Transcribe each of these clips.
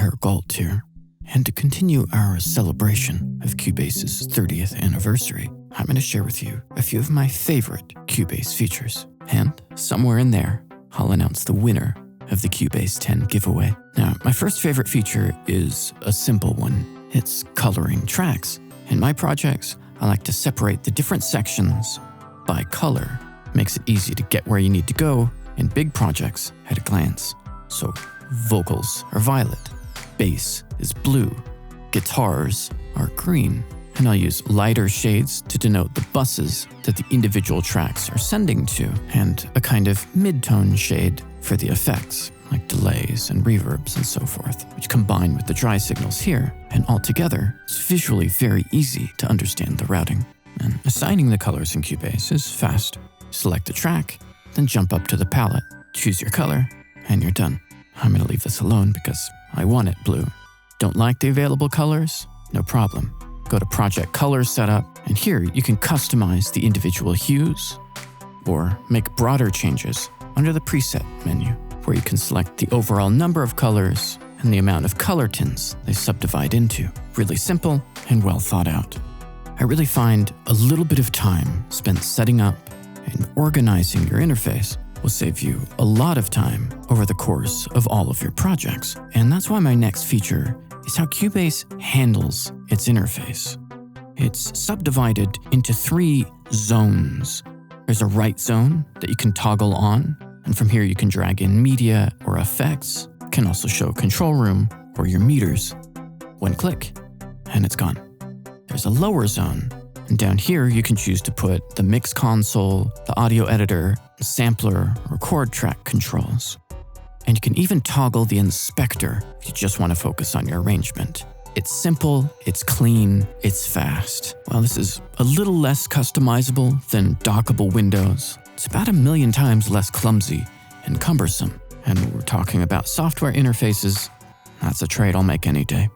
Herr Galt here, and to continue our celebration of Cubase's 30th anniversary, I'm going to share with you a few of my favorite Cubase features. And somewhere in there, I'll announce the winner of the Cubase 10 giveaway. Now, my first favorite feature is a simple one. It's coloring tracks. In my projects, I like to separate the different sections by color. Makes it easy to get where you need to go in big projects at a glance. So, vocals are violet, bass is blue, guitars are green, and I'll use lighter shades to denote the buses that the individual tracks are sending to, and a kind of mid-tone shade for the effects, like delays and reverbs and so forth, which combine with the dry signals here, and altogether, it's visually very easy to understand the routing. And assigning the colors in Cubase is fast. Select the track, then jump up to the palette, choose your color, and you're done. I'm going to leave this alone because I want it blue. Don't like the available colors? No problem. Go to Project Color Setup, and here you can customize the individual hues or make broader changes under the Preset menu, where you can select the overall number of colors and the amount of color tints they subdivide into. Really simple and well thought out. I really find a little bit of time spent setting up and organizing your interface will save you a lot of time over the course of all of your projects. And that's why my next feature is how Cubase handles its interface. It's subdivided into 3 zones. There's a right zone that you can toggle on, and from here you can drag in media or effects. It can also show control room or your meters. One click, and it's gone. There's a lower zone, and down here you can choose to put the mix console, the audio editor, the sampler, or chord track controls. And you can even toggle the inspector if you just want to focus on your arrangement. It's simple, it's clean, it's fast. While this is a little less customizable than dockable windows, it's about 1,000,000 times less clumsy and cumbersome. And when we're talking about software interfaces, that's a trade I'll make any day.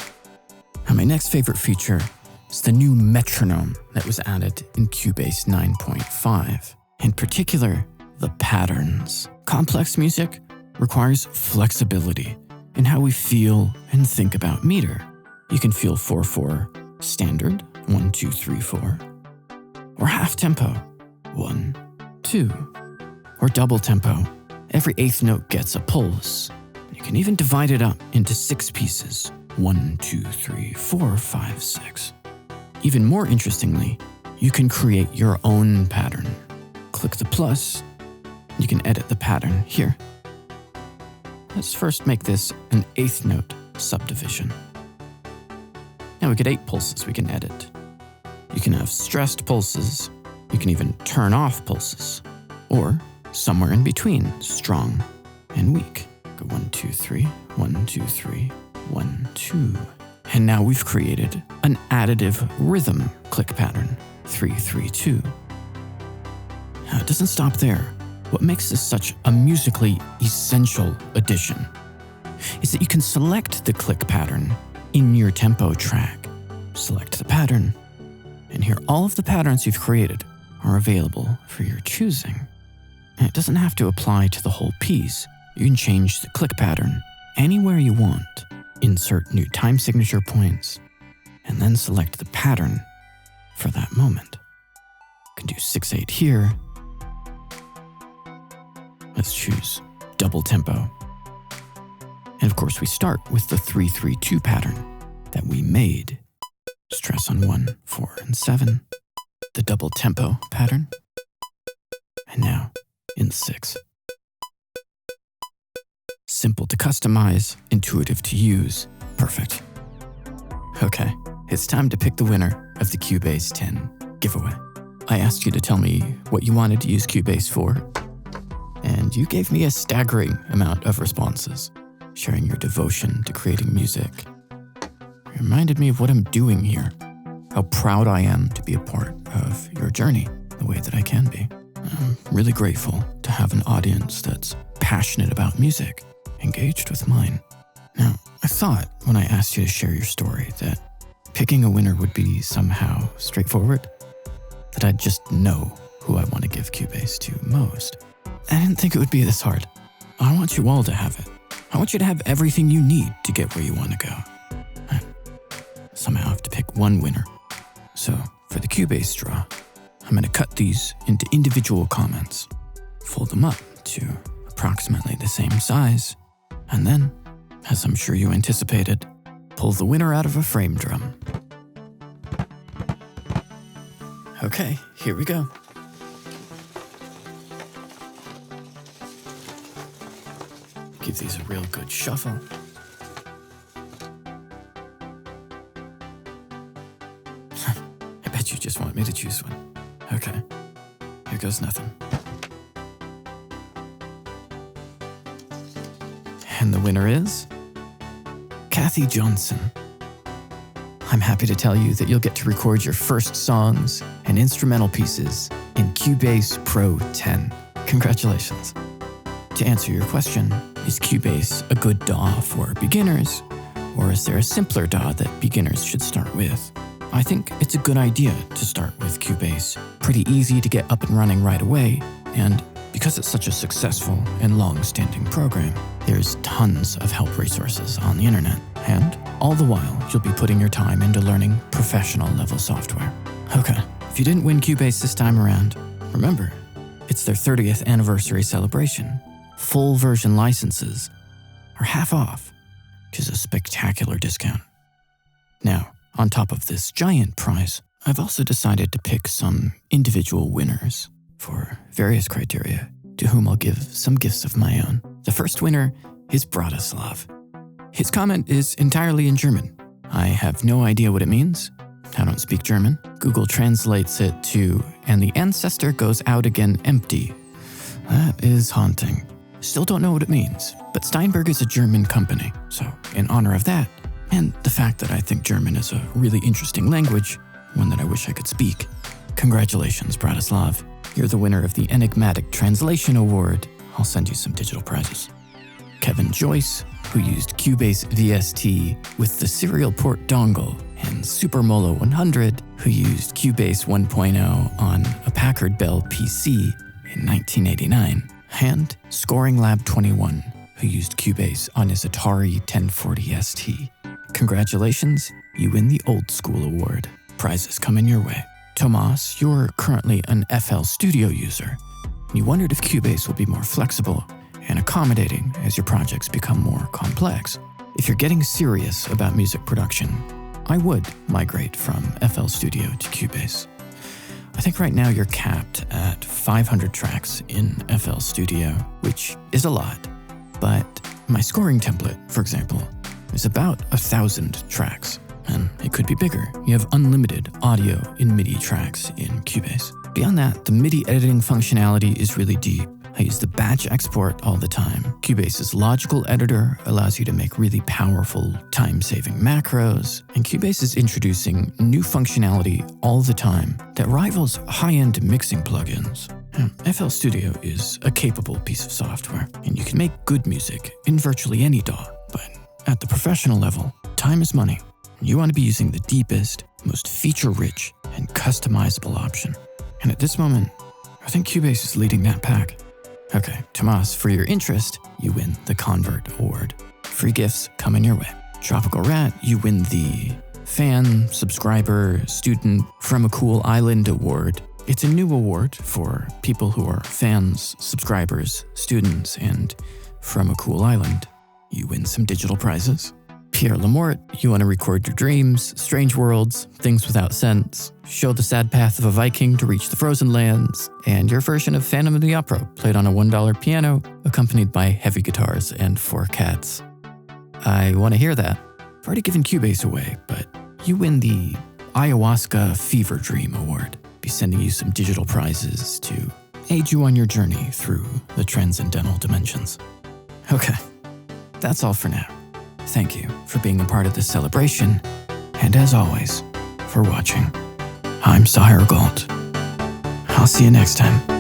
And my next favorite feature is the new metronome that was added in Cubase 9.5. In particular, the patterns. Complex music requires flexibility in how we feel and think about meter. You can feel 4/4 standard, 1, 2, 3, 4, or half tempo, 1, 2, or double tempo. Every 8th note gets a pulse. You can even divide it up into 6 pieces, 1, 2, 3, 4, 5, 6. Even more interestingly, you can create your own pattern. Click the plus, you can edit the pattern here. Let's first make this an 8th note subdivision. Now we get 8 pulses we can edit. You can have stressed pulses, you can even turn off pulses, or somewhere in between, strong and weak. Go 1, 2, 3, 1, 2, 3, 1, 2. And now we've created an additive rhythm click pattern, 3, 3, 2. Now it doesn't stop there. What makes this such a musically essential addition is that you can select the click pattern in your tempo track. Select the pattern, and here all of the patterns you've created are available for your choosing. And it doesn't have to apply to the whole piece. You can change the click pattern anywhere you want. Insert new time signature points, and then select the pattern for that moment. You can do 6/8 here. Let's choose double tempo. And of course, we start with the 3-3-2 pattern that we made. Stress on 1, 4, and 7. The double tempo pattern. And now in 6. Simple to customize, intuitive to use. Perfect. Okay, it's time to pick the winner of the Cubase 10 giveaway. I asked you to tell me what you wanted to use Cubase for, and you gave me a staggering amount of responses, sharing your devotion to creating music. It reminded me of what I'm doing here, how proud I am to be a part of your journey the way that I can be. I'm really grateful to have an audience that's passionate about music, engaged with mine. Now, I thought when I asked you to share your story that picking a winner would be somehow straightforward, that I'd just know who I want to give Cubase to most. I didn't think it would be this hard. I want you all to have it. I want you to have everything you need to get where you want to go. I somehow have to pick one winner. So for the Cubase draw, I'm going to cut these into individual comments, fold them up to approximately the same size, and then, as I'm sure you anticipated, pull the winner out of a frame drum. Okay, here we go. Give these a real good shuffle. I bet you just want me to choose one. Okay, here goes nothing. And the winner is Kathy Johnson. I'm happy to tell you that you'll get to record your first songs and instrumental pieces in Cubase Pro 10. Congratulations. To answer your question, is Cubase a good DAW for beginners, or is there a simpler DAW that beginners should start with? I think it's a good idea to start with Cubase. Pretty easy to get up and running right away, and because it's such a successful and long-standing program, there's tons of help resources on the internet. And all the while, you'll be putting your time into learning professional-level software. Okay, if you didn't win Cubase this time around, remember, it's their 30th anniversary celebration. Full version licenses are half off, which is a spectacular discount. Now, on top of this giant prize, I've also decided to pick some individual winners for various criteria, to whom I'll give some gifts of my own. The first winner is Bratislav. His comment is entirely in German. I have no idea what it means. I don't speak German. Google translates it to, and the ancestor goes out again empty. That is haunting. Still don't know what it means, but Steinberg is a German company, so in honor of that, and the fact that I think German is a really interesting language, one that I wish I could speak, congratulations, Bratislav. You're the winner of the Enigmatic Translation Award. I'll send you some digital prizes. Kevin Joyce, who used Cubase VST with the serial port dongle, and Super Molo 100, who used Cubase 1.0 on a Packard Bell PC in 1989, and Scoring Lab 21, who used Cubase on his Atari 1040 ST. Congratulations, you win the Old School Award. Prizes coming your way. Tomas, you're currently an FL Studio user. You wondered if Cubase will be more flexible and accommodating as your projects become more complex. If you're getting serious about music production, I would migrate from FL Studio to Cubase. I think right now you're capped at 500 tracks in FL Studio, which is a lot, but my scoring template, for example, is about 1,000 tracks, and it could be bigger. You have unlimited audio in MIDI tracks in Cubase. Beyond that, the MIDI editing functionality is really deep. I use the batch export all the time. Cubase's logical editor allows you to make really powerful, time-saving macros, and Cubase is introducing new functionality all the time that rivals high-end mixing plugins. FL Studio is a capable piece of software, and you can make good music in virtually any DAW, but at the professional level, time is money. You want to be using the deepest, most feature-rich, and customizable option. And at this moment, I think Cubase is leading that pack. Okay, Tomas, for your interest, you win the Convert Award. Free gifts coming your way. Tropical Rat, you win the Fan, Subscriber, Student from a Cool Island Award. It's a new award for people who are fans, subscribers, students, and from a cool island. You win some digital prizes. Pierre Lamort, you want to record your dreams, strange worlds, things without sense, show the sad path of a Viking to reach the frozen lands, and your version of Phantom of the Opera played on a $1 piano accompanied by heavy guitars and 4 cats. I want to hear that. I've already given Cubase away, but you win the Ayahuasca Fever Dream Award. Be sending you some digital prizes to aid you on your journey through the transcendental dimensions. Okay, that's all for now. Thank you for being a part of this celebration, and as always, for watching. I'm Sahir Gold. I'll see you next time.